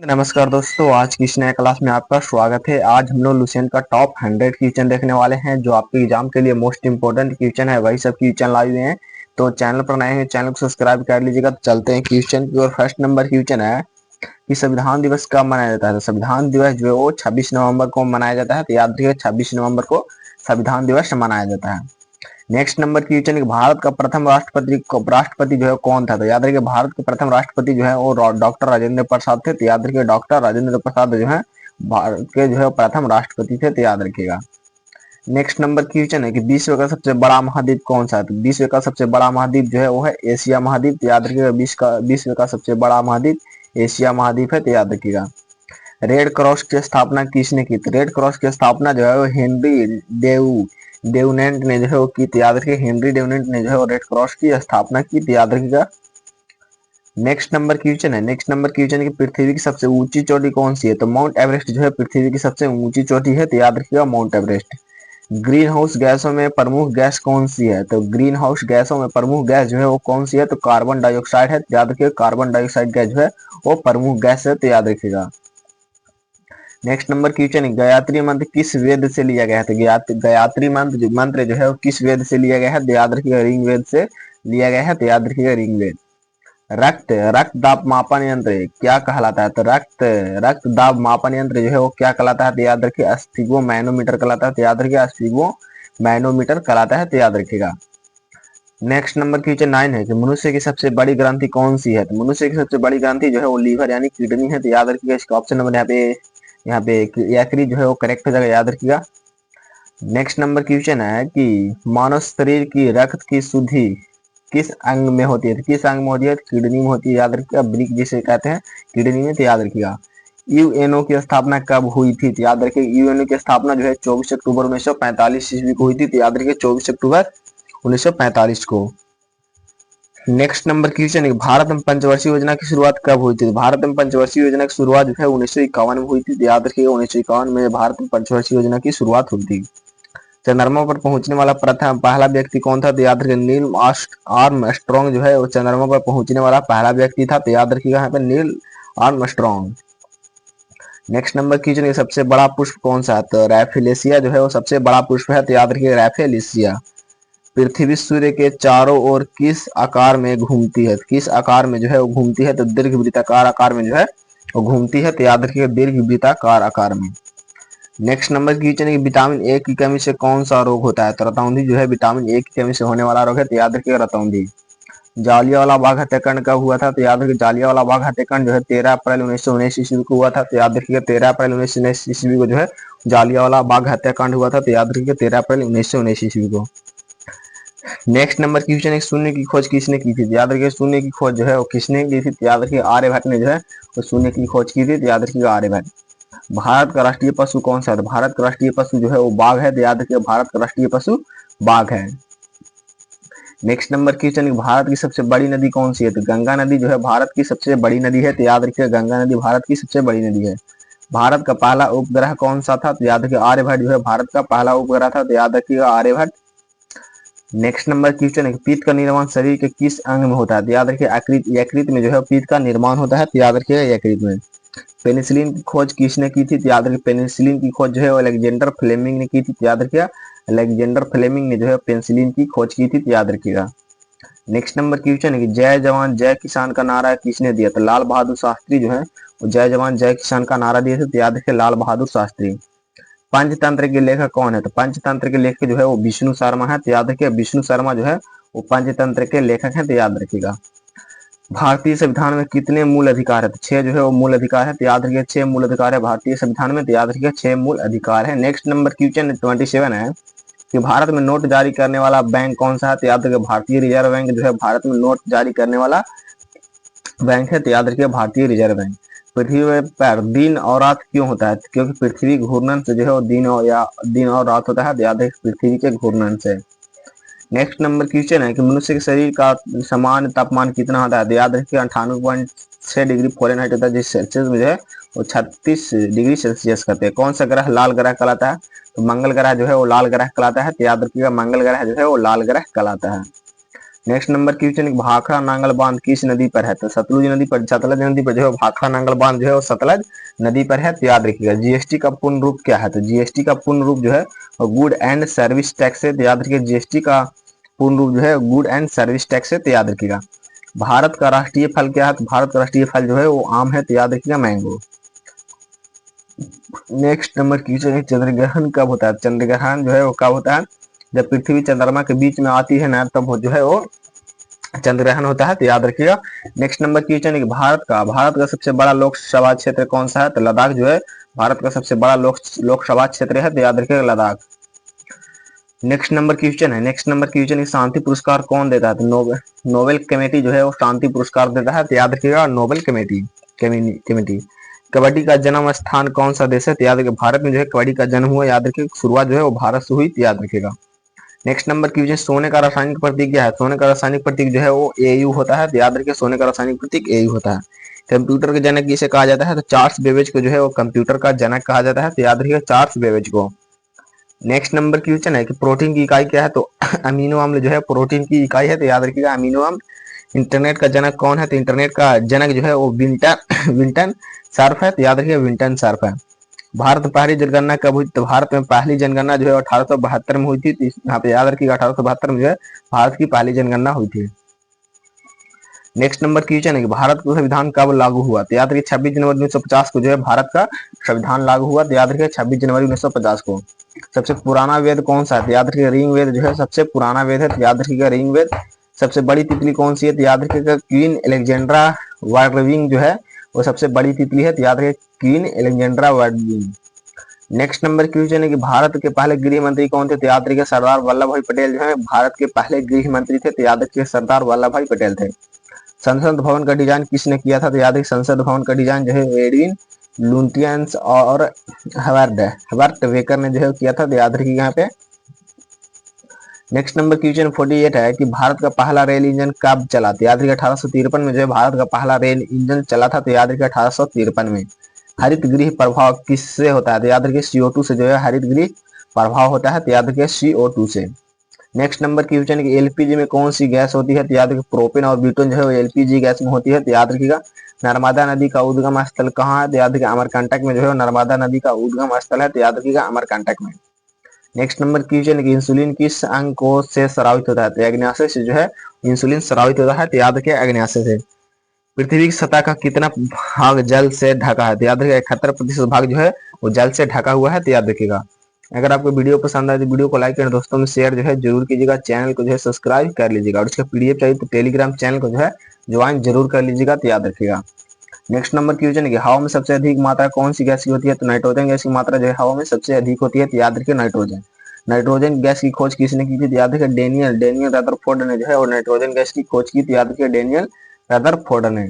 नमस्कार दोस्तों, आज की इस नए क्लास में आपका स्वागत है। आज हम लोग लुसेंट का टॉप 100 क्वेश्चन देखने वाले हैं, जो आपके एग्जाम के लिए मोस्ट इंपोर्टेंट क्वेश्चन है। वही सब क्वेश्चन लाए हुए हैं, तो चैनल पर नए हैं, चैनल को सब्सक्राइब कर लीजिएगा। तो चलते हैं क्वेश्चन की ओर। फर्स्ट नंबर क्वेश्चन है कि संविधान दिवस कब मनाया जाता है। तो संविधान दिवस जो है वो 26 नवंबर को मनाया जाता है। तो याद रखिए 26 नवंबर को संविधान दिवस मनाया जाता है। नेक्स्ट नंबर क्वेश्चन है, भारत का प्रथम राष्ट्रपति जो है कौन था। तो याद रखिए भारत के प्रथम राष्ट्रपति जो है वो डॉक्टर राजेंद्र प्रसाद थे। तो याद रखिए डॉक्टर राजेंद्र प्रसाद जो है भारत के जो है प्रथम राष्ट्रपति थे। तो याद रखिएगा। नेक्स्ट नंबर क्वेश्चन है कि विश्व का सबसे बड़ा महाद्वीप कौन सा है। तो विश्व का सबसे बड़ा महाद्वीप जो है वो है एशिया महाद्वीप। तो याद रखिएगा विश्व का सबसे बड़ा महाद्वीप एशिया महाद्वीप है। तो याद रखिएगा। रेड क्रॉस की स्थापना किसने की। तो रेड क्रॉस की स्थापना जो है वो हेनरी डेवनेंट ने जो है वो की। तो याद रखिए हेनरी डेवनेंट ने जो है वो रेड क्रॉस की स्थापना की। तो याद रखिएगा। नेक्स्ट नंबर क्वेश्चन है कि पृथ्वी की सबसे ऊंची चोटी कौन सी है। तो माउंट एवरेस्ट जो है पृथ्वी की सबसे ऊंची चोटी है। तो याद रखिएगा माउंट एवरेस्ट। ग्रीन हाउस गैसों में प्रमुख गैस कौन सी है। तो ग्रीन हाउस गैसों में प्रमुख गैस जो है वो कौन सी है। तो कार्बन डाइऑक्साइड है। तो याद रखिएगा कार्बन डाइऑक्साइड गैस जो है वो प्रमुख गैस है। तो याद रखिएगा। नेक्स्ट नंबर क्वेश्चन है, गायत्री मंत्र किस वेद से लिया गया है। तो गायत्री मंत्र जो है वो किस वेद से लिया गया है। तो याद रखिएगा ऋग वेद से लिया गया है। तो याद रखिएगा ऋग वेद। रक्त दाब मापन यंत्र क्या कहलाता है। तो रक्त दाब मापन यंत्र जो है वो क्या कहलाता है। तो याद रखिए स्फिगो मैनोमीटर कहलाता है। तो याद रखिएगा स्फिगो मैनोमीटर कहलाता है। तो याद रखिएगा। नेक्स्ट नंबर क्वेश्चन 9 है कि मनुष्य की सबसे बड़ी ग्रंथि कौन सी है। तो मनुष्य की सबसे बड़ी ग्रंथि जो है वो लीवर यानी किडनी है। तो याद रखिएगा इसका ऑप्शन नंबर यहाँ पे यकृत जो है वो करेक्ट हो जाएगा। याद रखिएगा। नेक्स्ट नंबर क्वेश्चन है कि मानव शरीर की रक्त की शुद्धि किस अंग में होती है। तो किस अंग में होती है। किडनी में होती है। याद रखिएगा ब्रिक जिसे कहते हैं किडनी में। तो याद रखिएगा। यूएनओ की स्थापना कब हुई थी। तो याद रखिए यूएनओ की स्थापना जो है 24 अक्टूबर 1945 ईस्वी को हुई थी। तो याद रखिए 24 अक्टूबर 1945 को। नेक्स्ट नंबर क्वेश्चन है भारत में पंचवर्षीय योजना की शुरुआत कब हुई थी। भारत में पंचवर्षीय योजना की शुरुआत जो है 1951 में हुई थी। तो याद रखिएगा 1951 में भारत में पंचवर्षीय योजना की शुरुआत हुई थी। चंद्रमा पर पहुंचने वाला पहला व्यक्ति कौन था। तो याद रखिए नील आर्मस्ट्रॉन्ग जो है वो चंद्रमा पर पहुंचने वाला पहला व्यक्ति था। तो याद रखिएगा यहाँ पे Neil Armstrong. Next number question, सबसे बड़ा पुष्प कौन सा है। तो रैफेलेसिया जो है वो सबसे बड़ा पुष्प है। तो याद रखिए रैफेलेसिया। पृथ्वी सूर्य के चारों ओर किस आकार में घूमती है। किस आकार में जो है वो घूमती है। तो दीर्घवृत्ताकार आकार में जो है वो घूमती है। तो याद रखिएगा दीर्घवृत्ताकार आकार में। नेक्स्ट नंबर क्वेश्चन है कि विटामिन ए की कमी से कौन सा रोग होता है। तो रतौंधी जो है विटामिन ए की कमी से होने वाला रोग है। तो याद रखिएगा रतौंधी। जालियांवाला बाग हत्याकांड कब हुआ था। तो याद रखिए जालियांवाला बाग हत्याकांड जो है 13 अप्रैल 1919 ईस्वी को हुआ था। तो याद रखिएगा 13 अप्रैल 1919 ईस्वी को जो है जालियांवाला बाग हत्याकांड हुआ था। तो याद रखिए 13 अप्रैल 1919 ईस्वी को। नेक्स्ट नंबर क्वेश्चन है शून्य की खोज किसने की थी। याद रखिए शून्य की खोज जो है वो किसने की थी। याद रखिए आर्यभट्ट ने जो है वो शून्य की खोज की थी। तो याद रखिएगा आर्यभट्ट। भारत का राष्ट्रीय पशु कौन सा है। तो भारत का राष्ट्रीय पशु जो है वो बाघ है। तो याद रखिए भारत का राष्ट्रीय पशु बाघ है। नेक्स्ट नंबर क्वेश्चन है भारत की सबसे बड़ी नदी कौन सी है। तो गंगा नदी जो है भारत की सबसे बड़ी नदी है। तो याद रखिए गंगा नदी भारत की सबसे बड़ी नदी है। भारत का पहला उपग्रह कौन सा था। तो याद रखिए आर्यभट्ट जो है भारत का पहला उपग्रह था। तो याद रखिएगा आर्यभट्ट। नेक्स्ट नंबर क्वेश्चन है पित्त का निर्माण शरीर के किस अंग में होता है। तो याद रखिए यकृत में जो है पित्त का निर्माण होता है। तो याद रखिएगा यकृत में। पेनिसिलिन की खोज किसने की थी। तो याद रखिए पेनिसिलिन की खोज जो है अलेक्जेंडर फ्लेमिंग ने की थी। तो याद रखिएगा अलेक्जेंडर फ्लेमिंग ने जो है पेनिसिलिन की खोज की थी। तो याद रखिएगा। नेक्स्ट नंबर क्वेश्चन है कि जय जवान जय किसान का नारा किसने दिया। तो लाल बहादुर शास्त्री जो है वो जय जवान जय किसान का नारा दिए थे। तो याद रखिए लाल बहादुर शास्त्री। पंचतंत्र के लेखक कौन है। तो पंचतंत्र के लेखक जो है वो विष्णु शर्मा है। तो याद रखिए विष्णु शर्मा जो है वो पंचतंत्र के लेखक हैं। तो याद रखिएगा। भारतीय संविधान में कितने मूल अधिकार है। तो 6 जो है वो मूल अधिकार है। तो याद रखिए 6 मूल अधिकार है भारतीय संविधान में। तो याद रखिए 6 मूल अधिकार है। नेक्स्ट नंबर क्वेश्चन 27 है कि भारत में नोट जारी करने वाला बैंक कौन सा है। तो याद रखिए भारतीय रिजर्व बैंक जो है भारत में नोट जारी करने वाला बैंक है। तो याद रखिए भारतीय रिजर्व बैंक। पृथ्वी पर दिन और रात क्यों होता है। क्योंकि पृथ्वी घूर्णन से जो है वो दिन और रात होता है। तो याद रखिए पृथ्वी के घूर्णन से। नेक्स्ट नंबर क्वेश्चन है कि मनुष्य के शरीर का सामान्य तापमान कितना होता है। तो याद रखिए 98.6 डिग्री फ़ारेनहाइट होता है, जिस सेल्सियस में जो है वो 36 डिग्री सेल्सियस करते हैं। कौन सा ग्रह लाल ग्रह कहलाता है। तो मंगल ग्रह जो है वो लाल ग्रह कहलाता है। तो याद रखिएगा मंगल ग्रह जो है वो लाल ग्रह कहलाता है। Next number question, Bhakra Nangal बांध किस नदी पर है? तो सतलुज नदी पर, सतलज नदी पर जो है भाखड़ा नांगल बांध जो है वो सतलज नदी पर है, तो याद रखिएगा। जीएसटी का पूर्ण रूप क्या है? तो जीएसटी का पूर्ण रूप जो है गुड एंड सर्विस टैक्स है, तो याद रखिए जीएसटी का पूर्ण रूप जो है गुड एंड सर्विस टैक्स है, तो याद रखिएगा। भारत का राष्ट्रीय फल क्या है? तो भारत का राष्ट्रीय फल जो है वो आम है, तो याद रखिएगा मैंगो। नेक्स्ट नंबर क्वेश्चन है, चंद्रग्रहण कब होता है? चंद्रग्रहण जो है वो कब होता है? जब पृथ्वी चंद्रमा के बीच में आती है ना, तब जो है वो चंद्रग्रहण होता है, तो याद रखिएगा। नेक्स्ट नंबर क्वेश्चन है, भारत का सबसे बड़ा लोकसभा क्षेत्र कौन सा है? तो लद्दाख जो है भारत का सबसे बड़ा लोकसभा क्षेत्र है, तो याद रखिएगा लद्दाख। नेक्स्ट नंबर क्वेश्चन है, नेक्स्ट नंबर क्वेश्चन है, शांति पुरस्कार कौन देता है? तो नोबेल कमेटी जो है वो शांति पुरस्कार देता है, तो याद रखिएगा नोबेल कमेटी। कबड्डी का जन्म स्थान कौन सा देश है? तो याद रखिए भारत में जो है कबड्डी का जन्म हुआ, याद रखिए शुरुआत जो है वो भारत से हुई, तो याद रखिएगा। नेक्स्ट नंबर क्वेश्चन, सोने का रासायनिक प्रतीक क्या है? सोने का रासायनिक प्रतीक जो है वो एयू होता है, तो याद रखिए सोने का रासायनिक प्रतीक एयू होता है। कंप्यूटर के जनक किसे कहा जाता है? तो चार्ल्स बेबेज को जो है वो कंप्यूटर का जनक कहा जाता है, तो याद रखिए चार्ल्स बेबेज को। नेक्स्ट नंबर क्वेश्चन है कि प्रोटीन की इकाई क्या है? तो अमीनो अम्ल जो है प्रोटीन की इकाई है, तो याद रखिएगा अमीनो अम्ल। इंटरनेट का जनक कौन है? तो इंटरनेट का जनक जो है वो विंटन सर्फ है, तो याद रखिए विंटन सर्फ है। भारत में पहली जनगणना कब हुई? तो भारत में पहली जनगणना जो है 1872 में हुई थी, तो यहाँ पे याद रखिएगा 1872 में जो है भारत की पहली जनगणना हुई थी। नेक्स्ट नंबर क्वेश्चन है कि भारत का संविधान कब लागू हुआ? तो याद रखिए 26 जनवरी 1950 को जो है भारत का संविधान लागू हुआ, तो याद रखिए 26 जनवरी 1950 को। सबसे पुराना वेद कौन सा है? तो याद रखिए ऋग वेद जो है सबसे पुराना वेद है, तो याद रखिएगा ऋग वेद। सबसे बड़ी तितली कौन सी है? तो याद रखिएगा क्वीन एलेक्जेंड्रा वार्डविंग जो है वो सबसे बड़ी तितली है, तो याद रखिए queen Alexandra birdwing. Next number question है कि भारत के पहले गृह मंत्री कौन थे? तो याद रखिए सरदार वल्लभ भाई पटेल जो है भारत के पहले गृह मंत्री थे, तो याद रखिए सरदार वल्लभ भाई पटेल थे। संसद भवन का डिजाइन किसने किया था? तो याद रखिए संसद भवन का डिजाइन जो है एडविन लुटियंस और हवर्ट वेकर ने जो है किया था, तो याद रखिए यहाँ पे। नेक्स्ट नंबर क्वेश्चन 48 है कि भारत का पहला रेल इंजन कब चला? तो याद रखिए 1853 में जो है भारत का पहला रेल इंजन चला था, तो याद रखिए 1853 में। हरित गृह प्रभाव किससे होता है? तो याद रखिए CO2 से जो है हरित गृह प्रभाव होता है, तो याद रखिए CO2 से। नेक्स्ट नंबर क्वेश्चन है कि एलपीजी में कौन सी गैस होती है? तो याद रखिए प्रोपेन और ब्यूटेन जो है वो एलपीजी गैस में होती है, तो याद रखिएगा। नर्मदा नदी का उद्गम स्थल कहाँ है? तो याद रखिए अमरकंटक में जो है नर्मदा नदी का उद्गम स्थल है, तो याद रखिएगा अमरकंटक में। नेक्स्ट नंबर क्वेश्चन है कि इंसुलिन किस अंग कोश से स्रावित होता है? तो अग्न्याशय से जो है इंसुलिन स्रावित होता है, तो याद रखिए अग्न्याशय से। पृथ्वी की सतह का कितना भाग जल से ढका है? तो याद रखिए 71% भाग जो है वो जल से ढका हुआ है, तो याद रखिएगा। अगर आपको वीडियो पसंद आए तो वीडियो को लाइक करें, दोस्तों में शेयर जो है जरूर कीजिएगा, चैनल को जो है सब्सक्राइब कर लीजिएगा, और उसका पीडीएफ चाहिए तो टेलीग्राम चैनल को जो है ज्वाइन जरूर कर लीजिएगा, तो याद रखिएगा। नेक्स्ट नंबर क्वेश्चन है कि हवा में सबसे अधिक मात्रा कौन सी गैस की होती है? तो नाइट्रोजन गैस की मात्रा जो है हवा में सबसे अधिक होती है, तो याद रखिए नाइट्रोजन। नाइट्रोजन गैस की खोज किसने की थी? तो याद रखिए डेनियल रदरफोर्ड ने जो है और नाइट्रोजन गैस की खोज की, तो याद रखिए डेनियल रदरफोर्ड ने।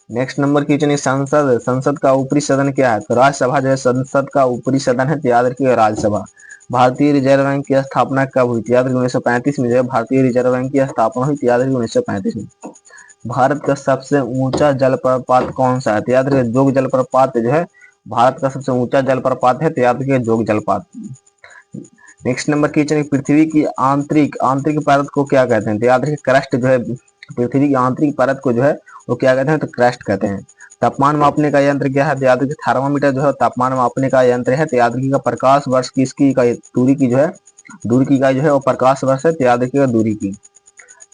नेक्स्ट नंबर क्वेश्चन है संसद का ऊपरी सदन क्या है? तो राज्यसभा जो है संसद का ऊपरी सदन है, तो याद रखिए राज्यसभा। भारतीय रिजर्व बैंक की स्थापना कब हुई? तो याद रखिए 1935 में जो है भारतीय रिजर्व बैंक की स्थापना हुई, तो याद रखिए 1935 में। भारत का सबसे ऊंचा जलप्रपात कौन सा है? तो याद रखिए जोग जलप्रपात जो है भारत का सबसे ऊंचा जलप्रपात है, तो याद रखिए जोग जलप्रपात। नेक्स्ट नंबर क्वेश्चन है पृथ्वी की आंतरिक आंतरिक परत को क्या कहते हैं? तो याद रखिए क्रस्ट जो है पृथ्वी की आंतरिक परत को जो है वो क्या कहते हैं? तो क्रस्ट कहते हैं। तापमान मापने का यंत्र क्या है? तो याद रखिए थर्मामीटर जो है तापमान मापने का यंत्र है, तो याद रखिएगा प्रकाश वर्ष की इसकी इकाई दूरी की जो है दूरी की इकाई जो है वो प्रकाश वर्ष है, तो याद रखिएगा दूरी की।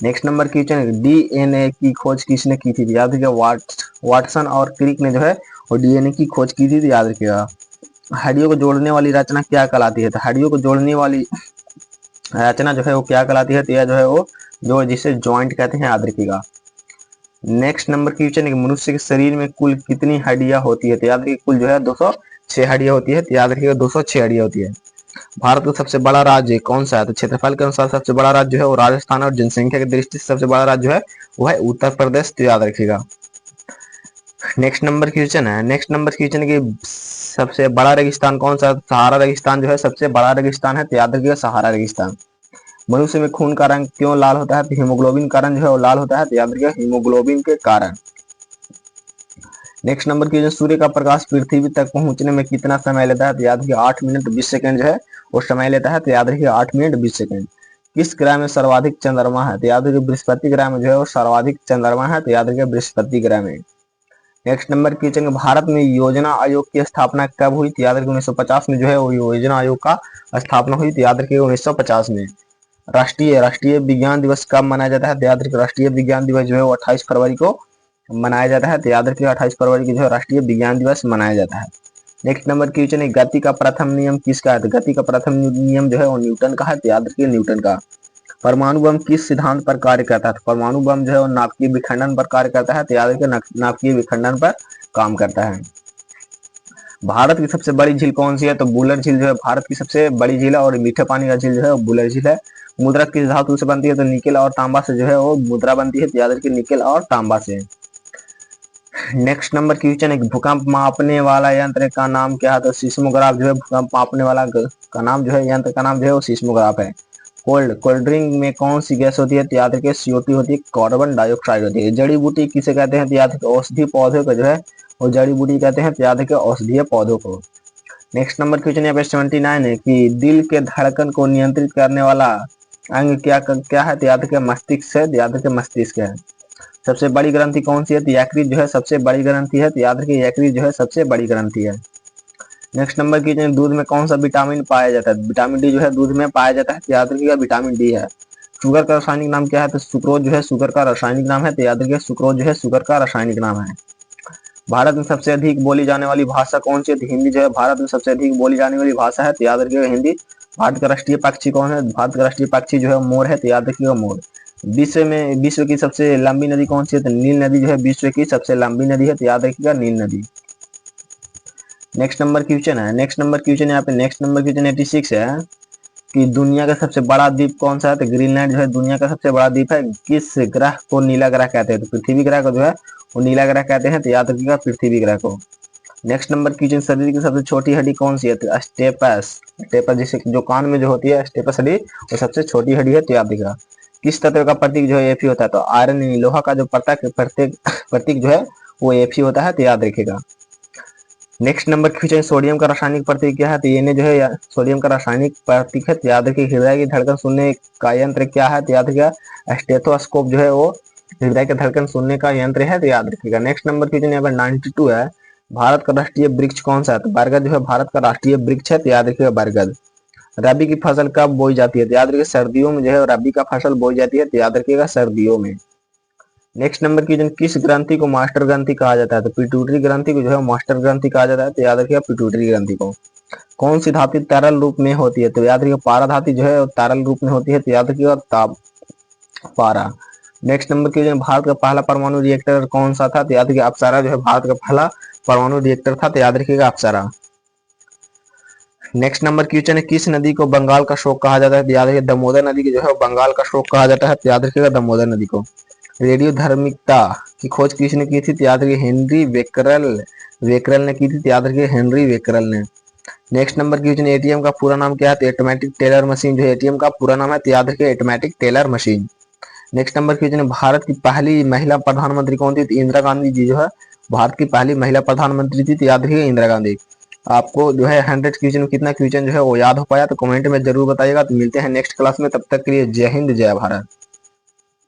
नेक्स्ट नंबर क्वेश्चन है डीएनए की खोज किसने की थी? याद रखिएगा वाटसन और क्रिक ने जो है वो डीएनए की खोज की थी, तो याद रखिएगा। हड्डियों को जोड़ने वाली रचना क्या कहलाती है? तो हड्डियों को जोड़ने वाली रचना जो है वो क्या कहलाती है? तो यह जो है वो जो जिसे जॉइंट कहते हैं, याद रखिएगा। नेक्स्ट नंबर क्वेश्चन है कि मनुष्य के शरीर में कुल कितनी हड्डियां होती है? तो याद रखिए कुल जो है 206 हड्डियां होती है, तो याद रखिएगा 206 हड्डियां होती है। भारत का सबसे बड़ा राज्य कौन सा है? तो क्षेत्रफल के अनुसार सबसे बड़ा राज्य जो है वो राजस्थान, और जनसंख्या की दृष्टि से सबसे बड़ा राज्य जो है वो है उत्तर प्रदेश, तो याद रखिएगा। नेक्स्ट नंबर क्वेश्चन है कि सबसे बड़ा रेगिस्तान कौन सा? सहारा रेगिस्तान जो है सबसे बड़ा रेगिस्तान है, तो याद रखिएगा सहारा रेगिस्तान। मनुष्य में खून का रंग क्यों लाल होता है? तो हीमोग्लोबिन का रंग जो है वो लाल होता है, तो याद रखिएगा हीमोग्लोबिन के कारण। नेक्स्ट नंबर क्वेश्चन सूर्य का प्रकाश पृथ्वी तक पहुंचने में कितना समय लेता है? तो याद रखिए 8 मिनट 20 सेकंड जो है वो समय लेता है, तो याद रखिए 8 मिनट 20 सेकंड। किस ग्रह में सर्वाधिक चंद्रमा है? तो याद रखिए बृहस्पति ग्रह में जो है वो सर्वाधिक चंद्रमा है, तो याद रखिए बृहस्पति ग्रह में। नेक्स्ट नंबर क्वेश्चन, भारत में योजना आयोग की स्थापना कब हुई? तो याद रखिए 1950 में जो है वो योजना आयोग का स्थापना हुई, तो याद रखिए 1950 में। राष्ट्रीय विज्ञान दिवस कब मनाया जाता है? तो याद रखिए राष्ट्रीय विज्ञान दिवस जो है वो 28 फरवरी को मनाया जाता है, तो याद रखिए 28 फरवरी को जो है राष्ट्रीय विज्ञान दिवस मनाया जाता है। नेक्स्ट नंबर क्वेश्चन है, गति का प्रथम नियम किसका है? तो गति का प्रथम नियम जो है वो न्यूटन का है, तो याद रखिए न्यूटन का। परमाणु बम किस सिद्धांत पर कार्य करता है? तो परमाणु बम जो है वो नाभिकीय विखंडन पर कार्य करता है, तो याद रखिए नाभिकीय विखंडन पर काम करता है। भारत की सबसे बड़ी झील कौन सी है? तो बुलर झील जो है भारत की सबसे बड़ी झील है, और मीठे पानी का झील जो है वो बुलर झील है। मुद्रा किस धातु से बनती है? तो निकेल और तांबा से जो है वो मुद्रा बनती है, तो याद रखिए निकेल और तांबा से। नेक्स्ट नंबर क्वेश्चन है, भूकंप मापने वाला यंत्र का नाम क्या है? तो सीस्मोग्राफ जो है भूकंप मापने वाला का नाम जो है यंत्र का नाम जो है वो सीस्मोग्राफ है। कोल्ड ड्रिंक में कौन सी गैस होती है? तो याद रखिए CO2 होती है, कार्बन डाइऑक्साइड होती है। जड़ी बूटी किसे कहते हैं? तो याद रखिए औषधीय पौधे को जो है वो जड़ी बूटी कहते हैं, तो याद रखिए औषधीय पौधों को। नेक्स्ट नंबर क्वेश्चन यहाँ पे 79 है कि दिल के धड़कन को नियंत्रित करने वाला अंग क्या है? तो याद रखिए मस्तिष्क है, याद रखिए मस्तिष्क है। सबसे बड़ी ग्रंथि कौन सी है? तो यकृत जो है सबसे बड़ी ग्रंथि है, तो याद रखिए यकृत जो है सबसे बड़ी ग्रंथि है। नेक्स्ट नंबर क्वेश्चन, दूध में कौन सा विटामिन पाया जाता है? विटामिन डी जो है दूध में पाया जाता है, तो याद रखिएगा विटामिन डी है। शुगर का रासायनिक नाम क्या है? तो सुक्रोज जो है शुगर का रासायनिक नाम है, तो याद रखिए सुक्रोज जो है शुगर का रासायनिक नाम है। भारत में सबसे अधिक बोली जाने वाली भाषा कौन सी है? तो हिंदी जो है भारत में सबसे अधिक बोली जाने वाली भाषा है, तो याद रखिएगा हिंदी। भारत का राष्ट्रीय पक्षी कौन है? भारत का राष्ट्रीय पक्षी जो है मोर है, तो याद रखिएगा मोर। विश्व की सबसे लंबी नदी कौन सी है? तो नील नदी जो है विश्व की सबसे लंबी नदी है, तो याद रखिएगा नील नदी। नेक्स्ट नंबर क्वेश्चन है, यहाँ पे नेक्स्ट नंबर क्वेश्चन 86 है कि दुनिया का सबसे बड़ा द्वीप कौन सा है? तो ग्रीनलैंड जो है दुनिया का सबसे बड़ा द्वीप है। किस ग्रह को नीला ग्रह कहते हैं? तो पृथ्वी ग्रह को जो है वो नीला ग्रह कहते हैं, तो याद रखिएगा पृथ्वी ग्रह को। नेक्स्ट नंबर क्वेश्चन, शरीर की सबसे छोटी हड्डी कौन सी है? तो स्टेपस जिसे जो कान में जो होती है स्टेपस हड्डी वो सबसे छोटी हड्डी है, तो याद रखिएगा। किस तत्व का प्रतीक जो है Fe होता है? तो आयरन यानी लोहा का जो प्रतीक जो है वो Fe होता है, तो याद रखिएगा। नेक्स्ट नंबर क्वेश्चन, सोडियम का रासायनिक प्रतीक क्या है? तो ये जो है सोडियम का रासायनिक प्रतीक है, तो याद रखिए। हृदय की धड़कन सुनने का यंत्र क्या है? तो याद रखिएगा स्टेथोस्कोप जो है वो हृदय की धड़कन सुनने का यंत्र है, तो याद रखिएगा। नेक्स्ट नंबर क्वेश्चन यहाँ पर 92 है, भारत का राष्ट्रीय वृक्ष कौन सा है? तो बरगद जो है भारत का राष्ट्रीय वृक्ष है, तो याद रखिएगा बरगद। रबी की फसल कब बोई जाती है? तो याद रखिए सर्दियों में जो है रबी का फसल बोई जाती है, तो याद रखिएगा सर्दियों में। नेक्स्ट नंबर क्वेश्चन, किस ग्रंथि को मास्टर ग्रंथि कहा जाता है? तो पिट्यूटरी ग्रंथि को जो है मास्टर ग्रंथि कहा जाता है, तो याद रखिएगा पिट्यूटरी ग्रंथि को। कौन सी धातु तरल रूप में होती है? तो याद रखिएगा पारा धातु जो है तरल रूप में होती है, तो याद रखिएगा पारा। नेक्स्ट नंबर क्वेश्चन, भारत का पहला परमाणु रिएक्टर कौन सा था? तो याद रखिए अप्सरा जो है भारत का पहला परमाणु रिएक्टर था, तो याद रखिएगा अप्सरा। नेक्स्ट नंबर क्वेश्चन है, किस नदी को बंगाल का शोक कहा जाता है? तो याद रखिए दामोदर नदी की जो है बंगाल का शोक कहा जाता है, तो याद रखिएगा दामोदर नदी को। रेडियो धार्मिकता की खोज किसने की थी? तो याद रखिए हेनरी वेकरल ने की थी, तो याद रखिए हेनरी वेकरल ने। नेक्स्ट नंबर क्वेश्चन, एटीएम का पूरा नाम क्या है? तो ऑटोमेटिक टेलर मशीन जो है एटीएम का पूरा नाम है, तो याद रखिए automatic teller machine. Next number question, Bharat की पहली महिला प्रधानमंत्री कौन थी? तो इंदिरा गांधी जी जो है भारत की पहली महिला प्रधानमंत्री थी, तो याद रखिए इंदिरा गांधी। आपको जो है 100 क्वेश्चन में कितना क्वेश्चन जो है वो याद हो पाया? तो कमेंट में जरूर बताइएगा। तो मिलते हैं नेक्स्ट क्लास में, तब तक के लिए जय हिंद जय भारत।